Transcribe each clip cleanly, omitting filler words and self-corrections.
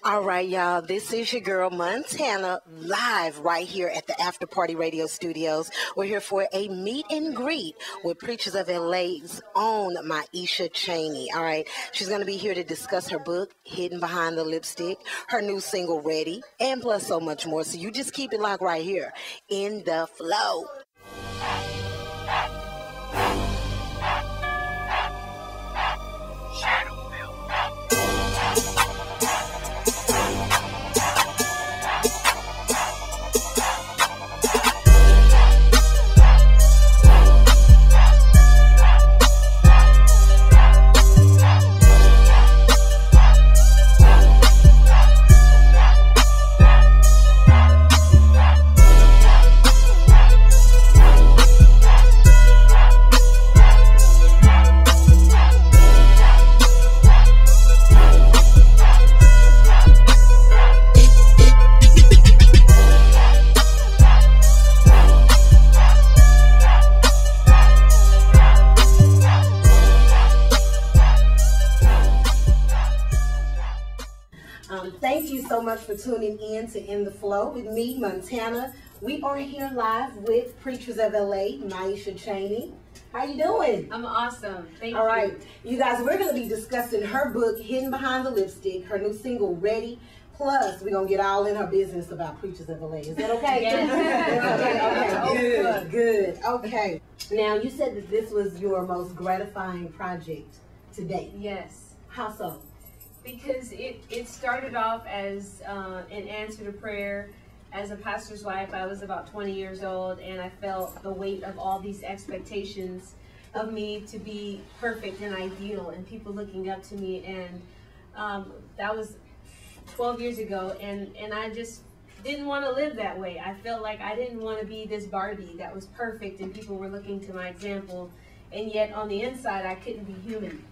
All right, y'all, this is your girl Montana live right here at the After Party Radio Studios. We're here for a meet and greet with Preachers of LA's own Myesha Chaney. All right, she's going to be here to discuss her book, Hidden Behind the Lipstick, her new single, Ready, and plus so much more. So you just keep it locked right here in the flow. Thank you so much for tuning in to In the Flow with me, Montana. We are here live with Preachers of LA, Myesha Chaney. How you doing? I'm awesome. Thank you. All right. You guys, we're going to be discussing her book, Hidden Behind the Lipstick, her new single, Ready. Plus, we're going to get all in her business about Preachers of LA. Is that okay? Yes. Okay. Good. Okay. Now, you said that this was your most gratifying project to date. Yes. How so? Because it started off as an answer to prayer. As a pastor's wife, I was about 20 years old, and I felt the weight of all these expectations of me to be perfect and ideal, and people looking up to me. And that was 12 years ago, and I just didn't want to live that way. I felt like I didn't want to be this Barbie that was perfect, and people were looking to my example, and yet on the inside, I couldn't be human.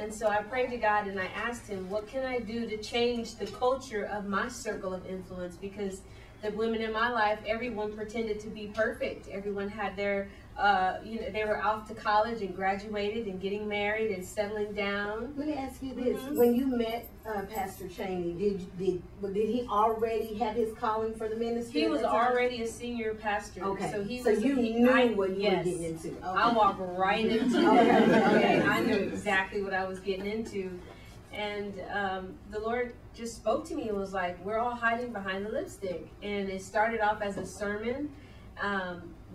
And so I prayed to God and I asked him, what can I do to change the culture of my circle of influence? Because the women in my life, everyone pretended to be perfect. Everyone had their, they were off to college and graduated and getting married and settling down. Let me ask you this. When you met Pastor Chaney, did he already have his calling for the ministry? He was already a senior pastor. Okay. So he so was, you knew what you were getting into. Okay. I walked right into it. Okay. I knew exactly what I was getting into. And the Lord just spoke to me and was like, we're all hiding behind the lipstick. And it started off as a sermon.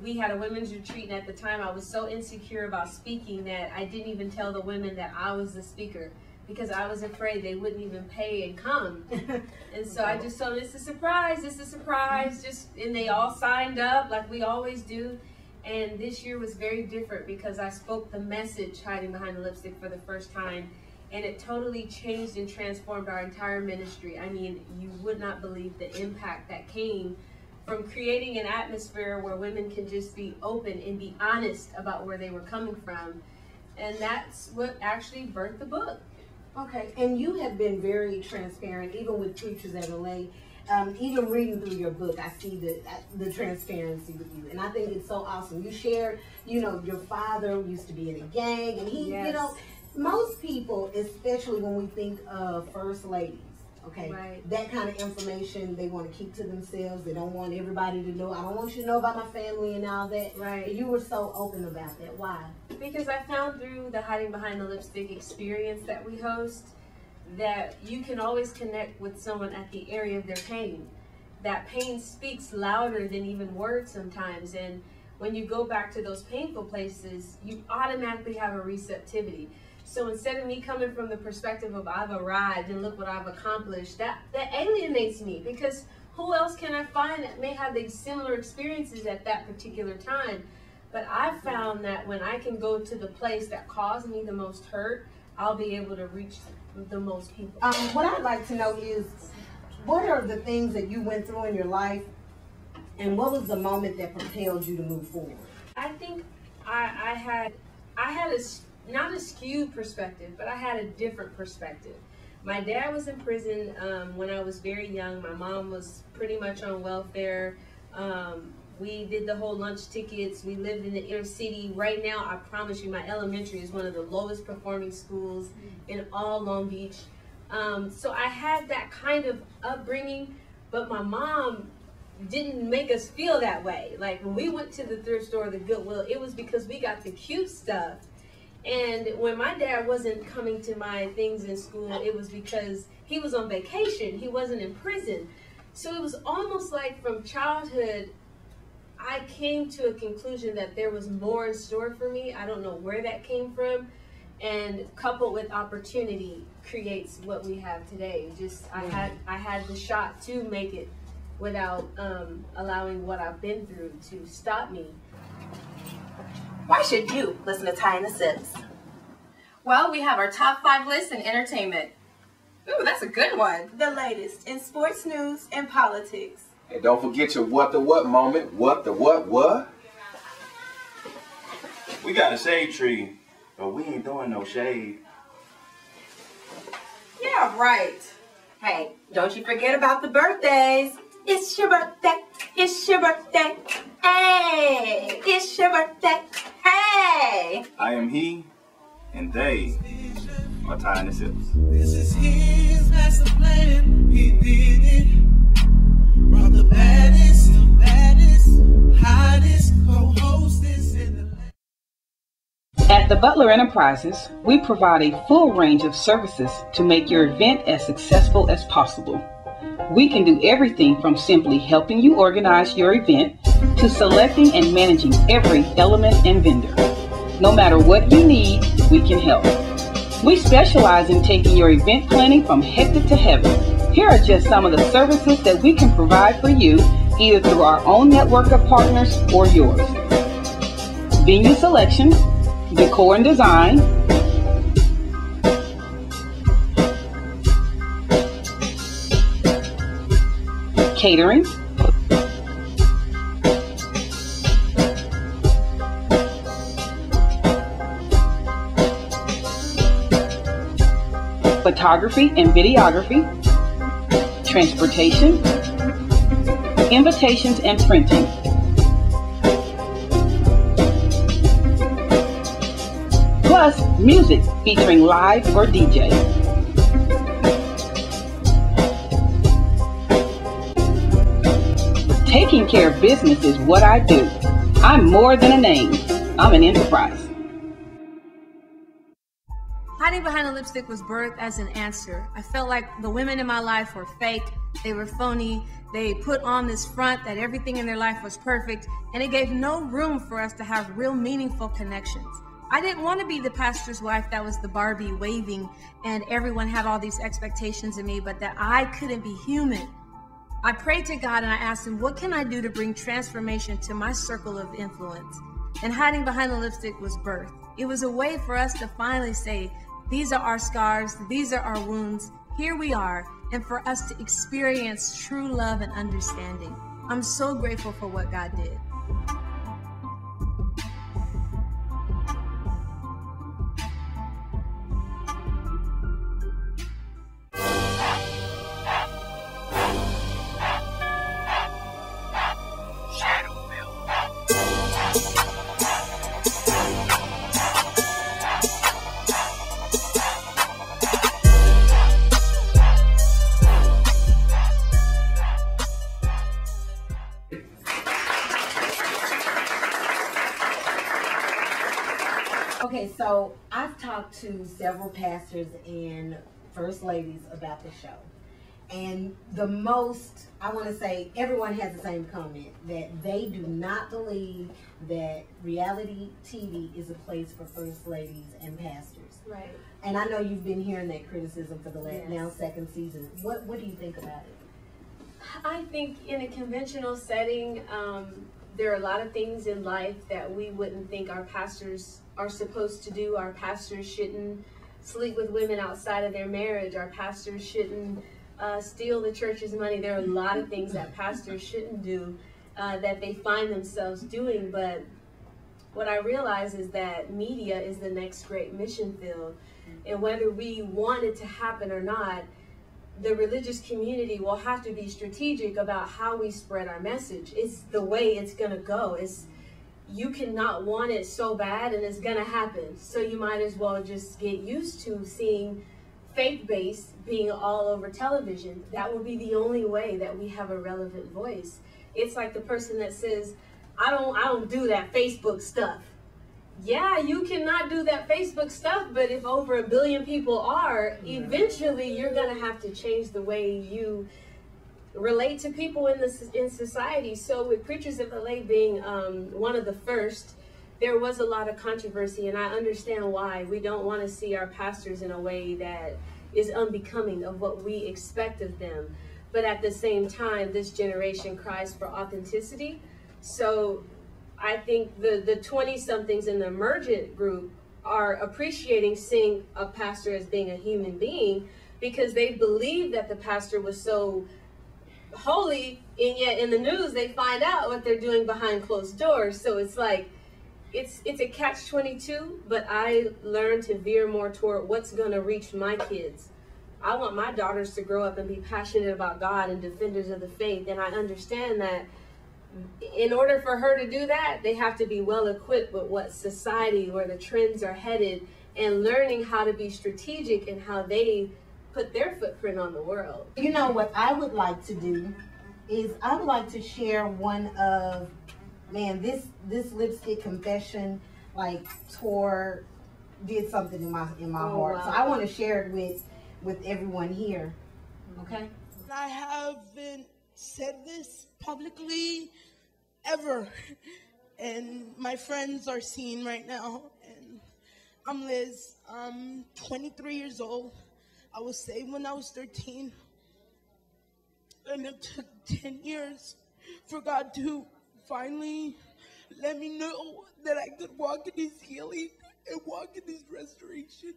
We had a women's retreat, and at the time I was so insecure about speaking that I didn't even tell the women that I was the speaker, because I was afraid they wouldn't even pay and come. And so I just told them, it's a surprise, and they all signed up like we always do. And this year was very different because I spoke the message, Hiding Behind the Lipstick, for the first time. And it totally changed and transformed our entire ministry. I mean, you would not believe the impact that came from creating an atmosphere where women can just be open and be honest about where they were coming from. And that's what actually birthed the book. Okay, and you have been very transparent, even with Preachers of LA. Even reading through your book, I see the transparency with you, and I think it's so awesome. You shared, your father used to be in a gang, and he, Yes. Most people, especially when we think of First Ladies, okay, Right. that kind of information they want to keep to themselves. They don't want everybody to know. I don't want you to know about my family and all that. Right. But you were so open about that. Why? Because I found through the Hiding Behind the Lipstick experience that we host that you can always connect with someone at the area of their pain. That pain speaks louder than even words sometimes. And when you go back to those painful places, you automatically have a receptivity. So instead of me coming from the perspective of I've arrived and look what I've accomplished, that alienates me, because who else can I find that may have the similar experiences at that particular time? But I've found that when I can go to the place that caused me the most hurt, I'll be able to reach the most people. What I'd like to know is, what are the things that you went through in your life, and what was the moment that propelled you to move forward? I think I had not a skewed perspective, but I had a different perspective. My dad was in prison when I was very young. My mom was pretty much on welfare. We did the whole lunch tickets. We lived in the inner city. Right now, I promise you, my elementary is one of the lowest performing schools in all Long Beach. So I had that kind of upbringing, but my mom didn't make us feel that way. Like when we went to the thrift store, the Goodwill, it was because we got the cute stuff. And when my dad wasn't coming to my things in school, it was because he was on vacation. He wasn't in prison. So it was almost like from childhood, I came to a conclusion that there was more in store for me. I don't know where that came from. And coupled with opportunity creates what we have today. Just I had the shot to make it without allowing what I've been through to stop me. Why should you listen to Ty and the Sips? Well, we have our top 5 lists in entertainment. Ooh, that's a good one. The latest in sports news and politics. And don't forget your what the what moment. What the what? We got a shade tree, but we ain't doing no shade. Yeah, right. Hey, don't you forget about the birthdays. It's your birthday. It's your birthday. Hey, it's your birthday. Hey. I am he, and they are Ty and the Sips. This is his master plan. He did it. Brought the baddest, hottest co-hostess in the land. At the Butler Enterprises, we provide a full range of services to make your event as successful as possible. We can do everything from simply helping you organize your event to selecting and managing every element and vendor. No matter what you need, we can help. We specialize in taking your event planning from hectic to heaven. Here are just some of the services that we can provide for you, either through our own network of partners or yours. Venue selection, decor and design, catering, photography and videography, transportation, invitations and printing. Plus, music featuring live or DJ. Taking care of business is what I do. I'm more than a name. I'm an enterprise. Hiding behind the lipstick was birthed as an answer. I felt like the women in my life were fake. They were phony. They put on this front that everything in their life was perfect, and it gave no room for us to have real meaningful connections. I didn't want to be the pastor's wife that was the Barbie waving and everyone had all these expectations of me, but that I couldn't be human. I prayed to God and I asked him, what can I do to bring transformation to my circle of influence? And hiding behind the lipstick was birthed. It was a way for us to finally say, these are our scars, these are our wounds, here we are, and for us to experience true love and understanding. I'm so grateful for what God did. Okay, so I've talked to several pastors and first ladies about the show. And the most, I want to say, everyone has the same comment, that they do not believe that reality TV is a place for first ladies and pastors. Right. And I know you've been hearing that criticism for the now second season. What do you think about it? I think in a conventional setting, there are a lot of things in life that we wouldn't think our pastors are supposed to do. Our pastors shouldn't sleep with women outside of their marriage. Our pastors shouldn't steal the church's money. There are a lot of things that pastors shouldn't do that they find themselves doing. But what I realize is that media is the next great mission field. And whether we want it to happen or not, the religious community will have to be strategic about how we spread our message. It's the way it's going to go. You cannot want it so bad and it's going to happen. So you might as well just get used to seeing faith-based being all over television. That would be the only way that we have a relevant voice. It's like the person that says, I don't do that Facebook stuff. Yeah, you cannot do that Facebook stuff, but if over 1 billion people are, eventually you're gonna have to change the way you relate to people in society. So with Preachers of LA being one of the first, there was a lot of controversy, and I understand why. We don't want to see our pastors in a way that is unbecoming of what we expect of them. But at the same time, this generation cries for authenticity. So I think the 20-somethings in the emergent group are appreciating seeing a pastor as being a human being, because they believe that the pastor was so holy, and yet in the news they find out what they're doing behind closed doors. So it's like, it's a catch-22, but I learned to veer more toward what's gonna reach my kids. I want my daughters to grow up and be passionate about God and defenders of the faith, and I understand that in order for her to do that, they have to be well equipped with what society, where the trends are headed, and learning how to be strategic in how they put their footprint on the world. You know what I would like to do is I would like to share one of, man, this lipstick confession like did something in my heart. Wow. So I want to share it with everyone here. Okay? I haven't said this publicly ever, and my friends are seeing right now. And I'm Liz. I'm 23 years old. I was saved when I was 13, and it took 10 years for God to finally let me know that I could walk in His healing and walk in His restoration.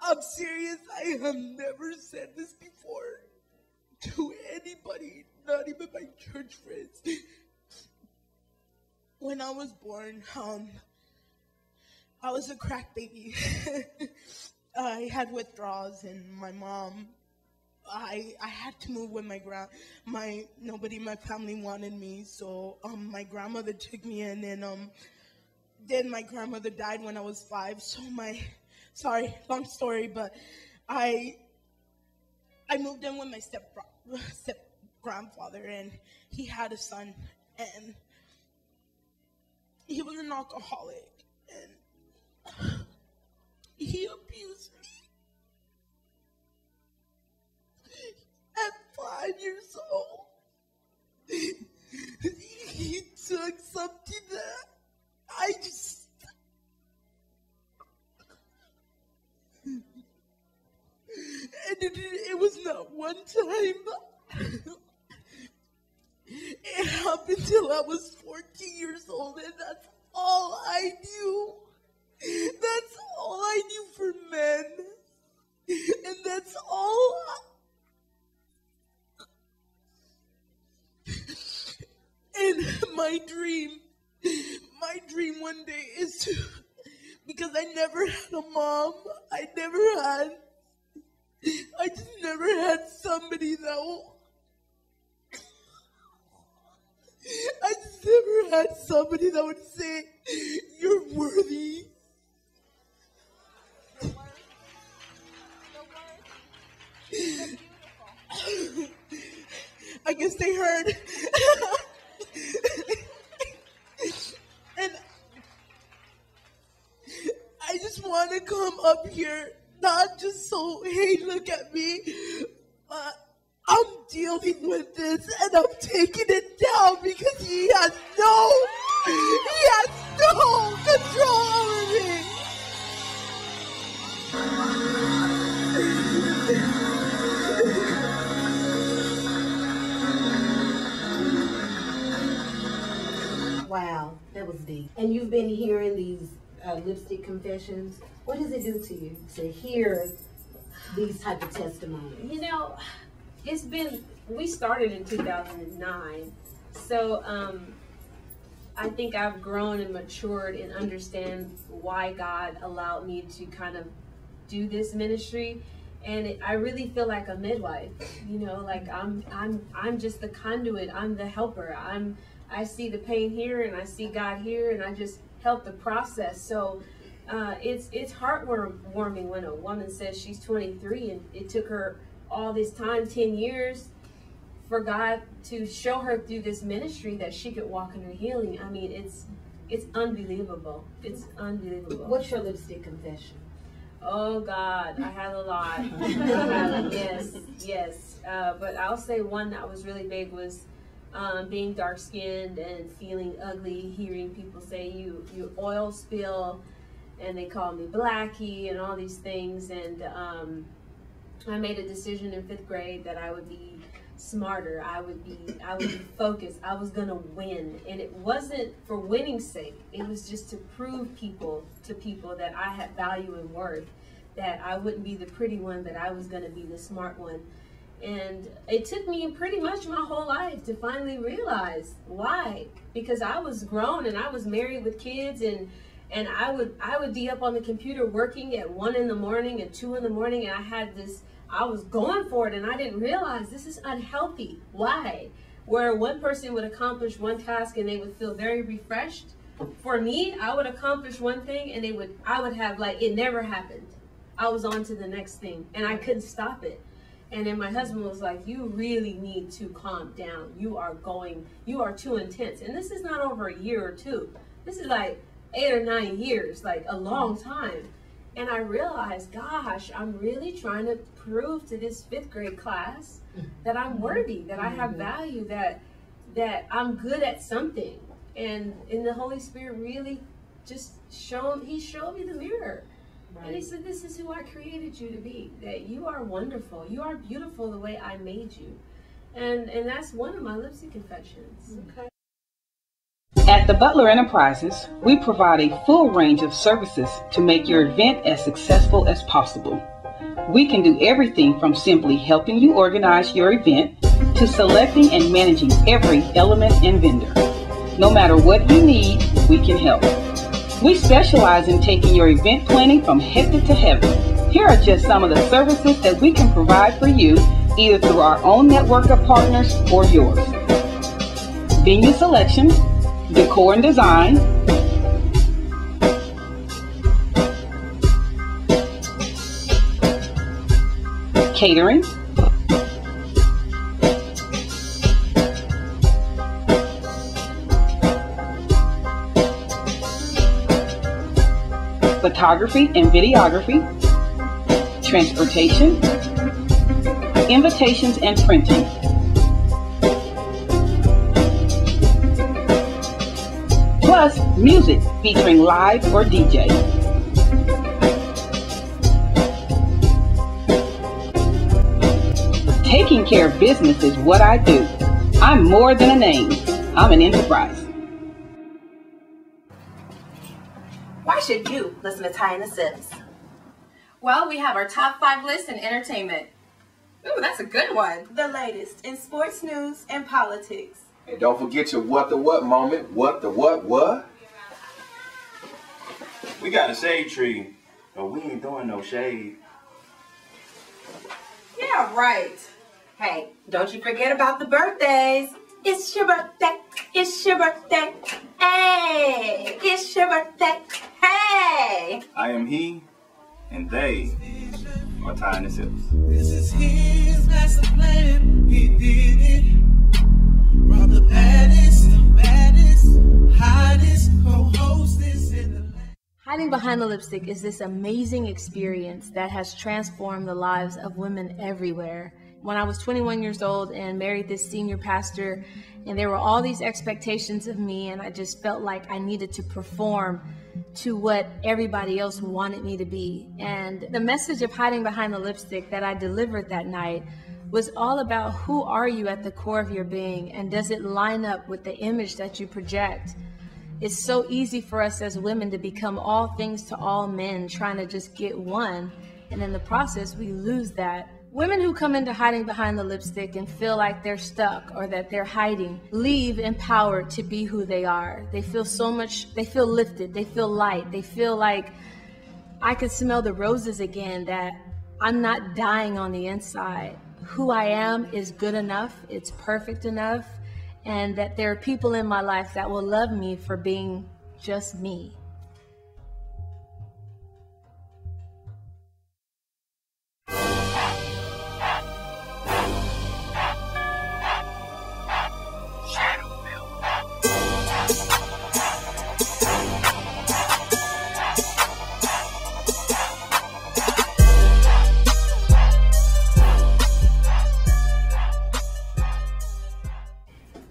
I'm serious. I have never said this before to anybody, not even my church friends. When I was born, I was a crack baby. I had withdrawals, and my mom, I had to move with nobody in my family wanted me, so my grandmother took me in, and then my grandmother died when I was 5, so sorry, long story, but I moved in with my step grandfather, and he had a son, and he was an alcoholic, and he abused me. At 5 years old, he took something that I just, and it was not one time. It happened till I was 14 years old, and that's all I knew. That's all I knew for men. And that's all and my dream one day is to, because I never had a mom, I just never had somebody though. I just never had somebody that would say, you're worthy. I guess they heard. And I just want to come up here, not just so, hey, look at me, but I'm dealing with this, and I'm taking it down because he has no control over me. Wow, that was deep. And you've been hearing these lipstick confessions. What does it do to you to hear these type of testimonies? You know, we started in 2009, so I think I've grown and matured and understand why God allowed me to kind of do this ministry. And I really feel like a midwife, you know, like I'm just the conduit, I'm the helper. I see the pain here and I see God here, and I just help the process. So it's heartwarming when a woman says she's 23 and it took her all this time, 10 years, for God to show her through this ministry that she could walk in her healing. I mean, it's unbelievable. It's unbelievable. What's your lipstick confession? Oh God, I had a lot. Yes. But I'll say one that was really big was being dark-skinned and feeling ugly, hearing people say you oil spill, and they call me Blackie and all these things. And I made a decision in 5th grade that I would be smarter. I would be focused. I was gonna win, and it wasn't for winning's sake. It was just to prove to people that I had value and worth, that I wouldn't be the pretty one, that I was gonna be the smart one. And it took me pretty much my whole life to finally realize why. Because I was grown and I was married with kids, and I would be up on the computer working at 1 in the morning and 2 in the morning, and I was going for it, and I didn't realize this is unhealthy. Why? Where one person would accomplish one task and they would feel very refreshed. For me, I would accomplish one thing and I would have like it never happened. I was on to the next thing and I couldn't stop it. And then my husband was like, you really need to calm down. You are too intense. And this is not over a year or two. This is like 8 or 9 years, like a long time. And I realized, gosh, I'm really trying to prove to this 5th grade class that I'm worthy, that I have value, that I'm good at something. And the Holy Spirit really just showed me the mirror. Right. And he said, this is who I created you to be, that you are wonderful. You are beautiful the way I made you. And that's one of my lipstick confessions. Okay. At the Butler Enterprises, we provide a full range of services to make your event as successful as possible. We can do everything from simply helping you organize your event to selecting and managing every element and vendor. No matter what you need, we can help. We specialize in taking your event planning from hectic to heaven. Here are just some of the services that we can provide for you, either through our own network of partners or yours. Venue selection, decor and design, catering, photography and videography, transportation, invitations and printing. Plus music featuring live or DJ. Taking care of business is what I do. I'm more than a name. I'm an enterprise. Why should you listen to Ty and the Sips? Well, we have our top 5 list in entertainment. Ooh, that's a good one. The latest in sports news and politics. And don't forget your what the what moment. What the what? We got a shade tree, but we ain't doing no shade. Yeah, right. Hey, don't you forget about the birthdays. It's your birthday. It's your birthday. Hey, it's your birthday. Hey. I am he, and they are Ty and the Sips. This is his master plan. He did it. From the baddest, hottest co-hostess in the land. Hiding Behind the Lipstick is this amazing experience that has transformed the lives of women everywhere. When I was 21 years old and married this senior pastor, and there were all these expectations of me, and I just felt like I needed to perform to what everybody else wanted me to be. And the message of Hiding Behind the Lipstick that I delivered that night was all about who are you at the core of your being, and does it line up with the image that you project? It's so easy for us as women to become all things to all men, trying to just get one, and in the process we lose that. Women who come into Hiding Behind the Lipstick and feel like they're stuck or that they're hiding leave empowered to be who they are. They feel they feel lifted, they feel light, they feel like I can smell the roses again, that I'm not dying on the inside. Who I am is good enough, it's perfect enough, and that there are people in my life that will love me for being just me.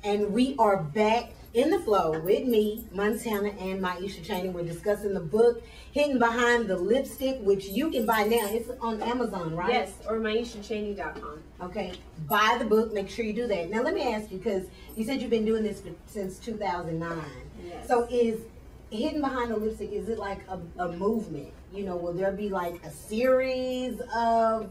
And we are back in the flow with me, Montana, and Myesha Chaney. We're discussing the book, Hidden Behind the Lipstick, which you can buy now. It's on Amazon, right? Yes, or MyeshaChaney.com. Okay. Buy the book. Make sure you do that. Now, let me ask you, because you said you've been doing this since 2009. Yes. So is Hidden Behind the Lipstick, is it like a movement? You know, will there be like a series of...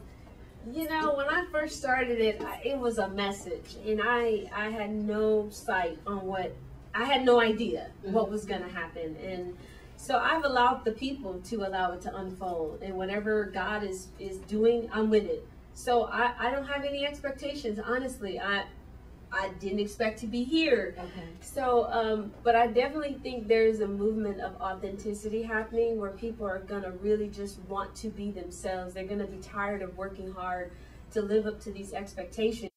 You know, when I first started it, it was a message, and I had no sight on what, I had no idea what was going to happen, and so I've allowed the people to allow it to unfold, and whatever God is doing, I'm with it. So I don't have any expectations, honestly. I didn't expect to be here. Okay. So, but I definitely think there's a movement of authenticity happening where people are going to really just want to be themselves. They're going to be tired of working hard to live up to these expectations.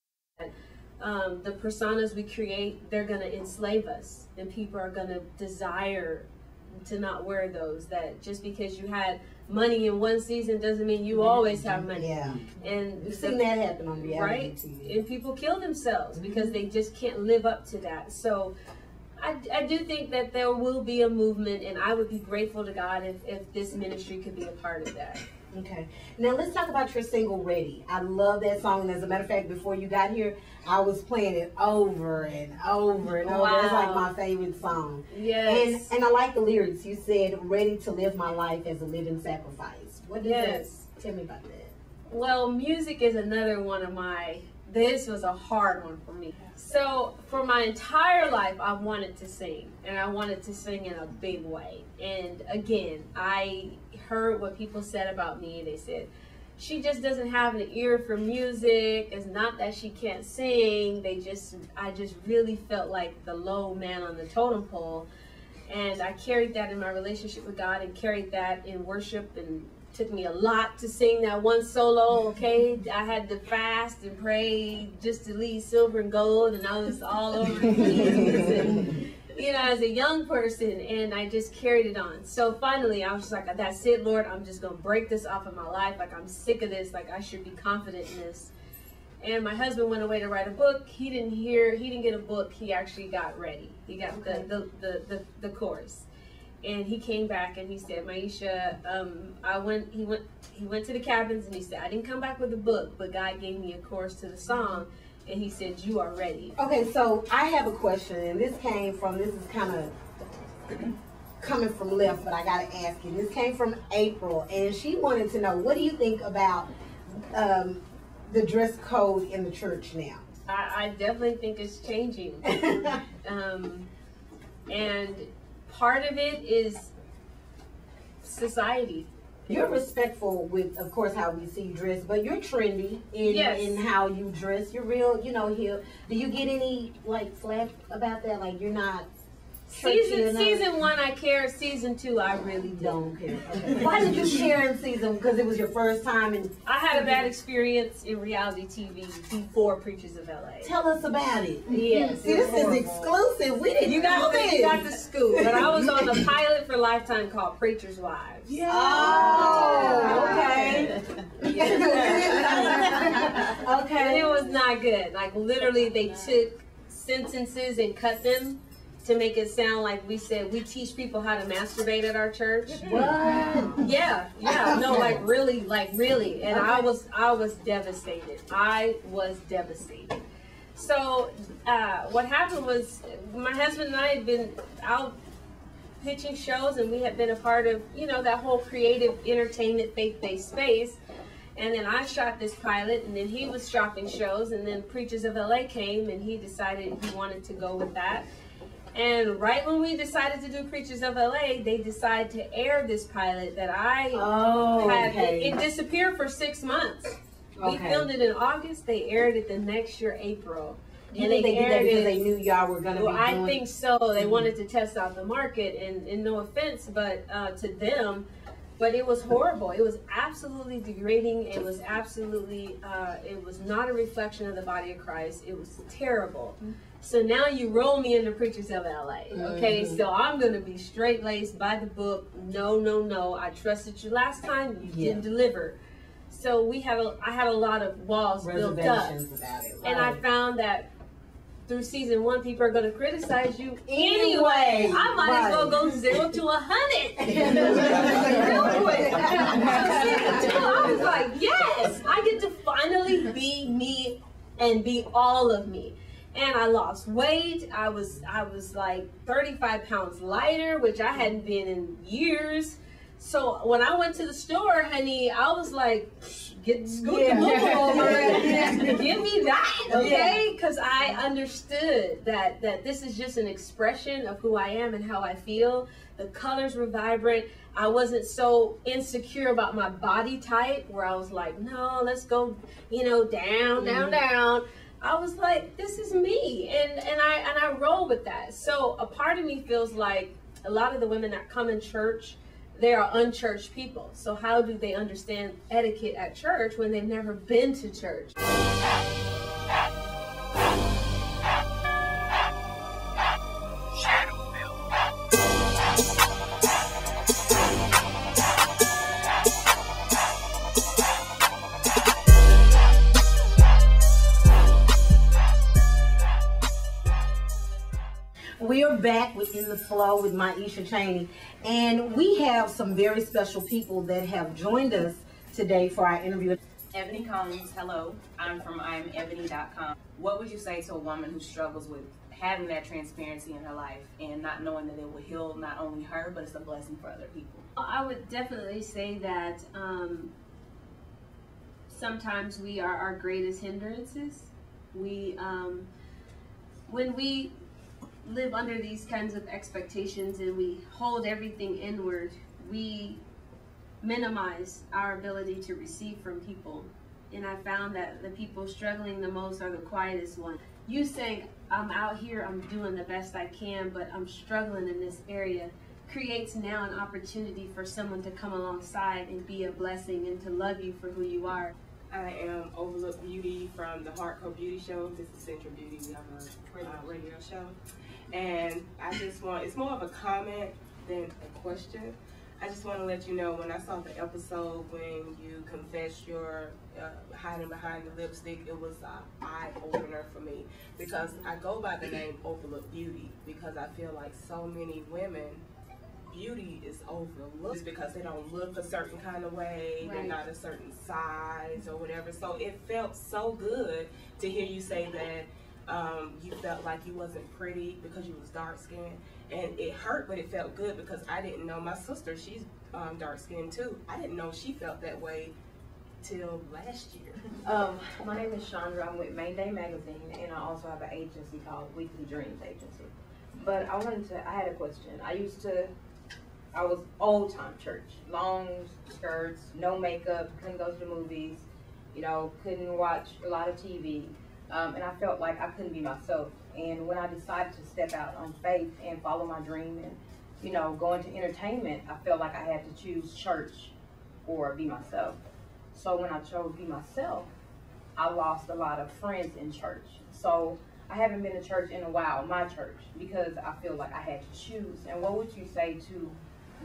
The personas we create, they're going to enslave us, and people are going to desire to not wear those. That just because you had money in one season doesn't mean you always have money. Yeah. And we've seen that happen on reality TV. And people kill themselves because they just can't live up to that. So I do think that there will be a movement, and I would be grateful to God if this ministry could be a part of that. Okay. Now let's talk about your single, Ready. I love that song. And as a matter of fact, before you got here, I was playing it over and over and over. Wow. It's like my favorite song. Yes. And I like the lyrics. You said, ready to live my life as a living sacrifice. What does that? Tell me about that. Well, music is another one of my, this was a hard one for me. So for my entire life, I wanted to sing, and I wanted to sing in a big way. And again, I heard what people said about me. They said, she just doesn't have an ear for music. It's not that she can't sing. I just really felt like the low man on the totem pole. And I carried that in my relationship with God, and carried that in worship, and took me a lot to sing that one solo, okay? I had to fast and pray just to leave silver and gold, and I was all over the place, and, you know, as a young person, and I just carried it on. So finally, I was just like, that's it, Lord. I'm just going to break this off of my life. Like, I'm sick of this. Like, I should be confident in this. And my husband went away to write a book. He didn't get a book. He actually got ready. He got the course. And he came back and he said, Myesha, he went to the cabins, and he said, I didn't come back with a book, but God gave me a course to the song, and he said, you are ready. Okay, so I have a question, and this is kind of coming from left, but I got to ask you. This came from April, and she wanted to know, what do you think about the dress code in the church now? I definitely think it's changing. And part of it is society. You're respectful with, of course, how we see you dress, but you're trendy in how you dress. You're real, you know, here. Do you get any, like, flack about that? Like, you're not... Season 1, I care. Season 2, I really don't care. Okay. Why did you care in season? Because it was your first time? And I had a bad experience in reality TV before Preachers of LA. Tell us about it. Yes. See, this is exclusive. We didn't know this. You got the scoop. But I was on the pilot for Lifetime called Preacher's Wives. Yeah. Oh, okay. Okay. And it was not good. Like, literally, they took sentences and cut them to make it sound like we said we teach people how to masturbate at our church. What? Yeah, no, like really. And I was devastated. I was devastated. So what happened was, my husband and I had been out pitching shows, and we had been a part of, you know, that whole creative entertainment faith-based space. And then I shot this pilot, and then he was shopping shows, and then Preachers of LA came, and he decided he wanted to go with that. And right when we decided to do Preachers of LA, they decided to air this pilot that I had. It disappeared for 6 months. We filmed it in August. They aired it the next year, April. And they did that because they knew y'all were going to be doing... I think so. They wanted to test out the market, and no offense, but to them, but it was horrible. It was absolutely degrading. It was absolutely, it was not a reflection of the body of Christ. It was terrible. So now you roll me into Preachers of LA. Okay, so I'm going to be straight-laced by the book. No. I trusted you last time. You didn't deliver. So I had a lot of walls built up. About it, right? And I found that through season 1, people are going to criticize you anyway. I might as well go 0 to 100 real quick. So season 2, I was like, yes, I get to finally be me and be all of me. And I lost weight. I was like 35 pounds lighter, which I hadn't been in years. So when I went to the store, honey, I was like, scoot the movie over and give me that, okay? Because I understood that this is just an expression of who I am and how I feel. The colors were vibrant. I wasn't so insecure about my body type where I was like, no, let's go, you know, down, down, down. I was like, this is me, and I roll with that. So a part of me feels like a lot of the women that come in church, they are unchurched people. So how do they understand etiquette at church when they've never been to church? We are back within the flow with Myesha Chaney, and we have some very special people that have joined us today for our interview. Ebony Combs, hello. I'm from I'mEbony.com. What would you say to a woman who struggles with having that transparency in her life and not knowing that it will heal not only her, but it's a blessing for other people? I would definitely say that sometimes we are our greatest hindrances. When we live under these kinds of expectations and we hold everything inward, we minimize our ability to receive from people. And I found that the people struggling the most are the quietest ones. You saying, I'm out here, I'm doing the best I can, but I'm struggling in this area, creates now an opportunity for someone to come alongside and be a blessing and to love you for who you are. I am Overlooked Beauty from the Hardcore Beauty Show. This is Central Beauty. We have a radio show. And I just want, it's more of a comment than a question. I just want to let you know, when I saw the episode when you confessed your hiding behind the lipstick, it was an eye-opener for me. Because I go by the name Overlooked Beauty because I feel like so many women, beauty is overlooked because they don't look a certain kind of way, they're not a certain size or whatever. So it felt so good to hear you say that you felt like you wasn't pretty because you was dark skinned, and it hurt, but it felt good because I didn't know. My sister, she's dark skinned too. I didn't know she felt that way till last year. My name is Chandra. I'm with Main Day Magazine, and I also have an agency called Weekly Dreams Agency. But I had a question. I was old time church, long skirts, no makeup, couldn't go to the movies, you know, couldn't watch a lot of TV. And I felt like I couldn't be myself. And when I decided to step out on faith and follow my dream and, you know, go into entertainment, I felt like I had to choose church or be myself. So when I chose be myself, I lost a lot of friends in church. So I haven't been to church in a while, my church, because I feel like I had to choose. And what would you say to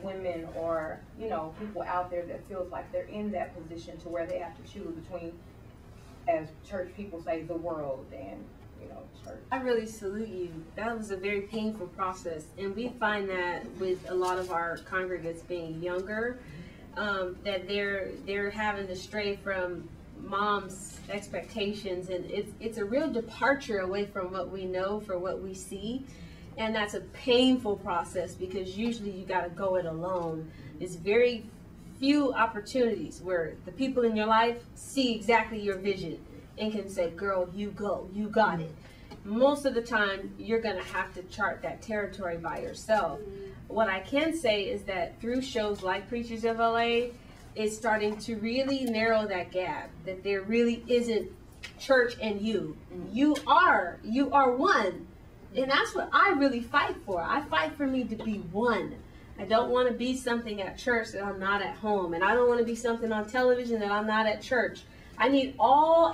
women or, you know, people out there that feels like they're in that position to where they have to choose between, as church people say, the world and, you know, church? I really salute you. That was a very painful process, and we find that with a lot of our congregants being younger, that they're having to stray from mom's expectations, and it's a real departure away from what we know for what we see. And that's a painful process because usually you got to go it alone. There's very few opportunities where the people in your life see exactly your vision and can say, girl, you go, you got it. Most of the time, you're going to have to chart that territory by yourself. What I can say is that through shows like Preachers of LA, it's starting to really narrow that gap, that there really isn't church and you. You are one. And that's what I really fight for. I fight for me to be one. I don't want to be something at church that I'm not at home. And I don't want to be something on television that I'm not at church. I need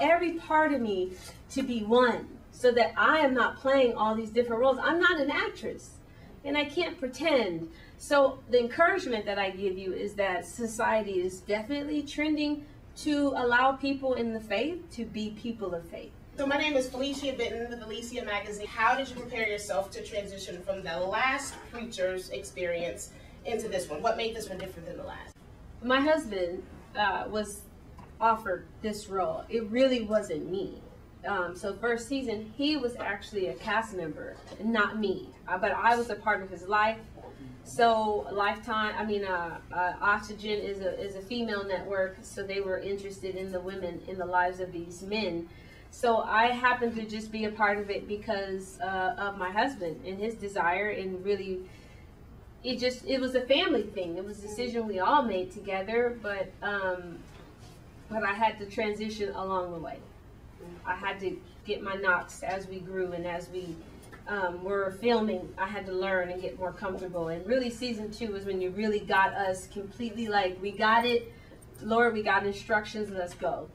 every part of me to be one so that I am not playing all these different roles. I'm not an actress and I can't pretend. So the encouragement that I give you is that society is definitely trending to allow people in the faith to be people of faith. So my name is Felicia Benton with Alicia Magazine. How did you prepare yourself to transition from the last preacher's experience into this one? What made this one different than the last? My husband was offered this role. It really wasn't me. So first season, he was actually a cast member, not me. But I was a part of his life. So Oxygen is a female network, so they were interested in the women in the lives of these men. So I happened to just be a part of it because of my husband and his desire, and really, it was a family thing. It was a decision we all made together, but I had to transition along the way. I had to get my knocks as we grew, and as we were filming, I had to learn and get more comfortable. And really, season 2 is when you really got us completely like, we got it, Lord, we got instructions, let's go.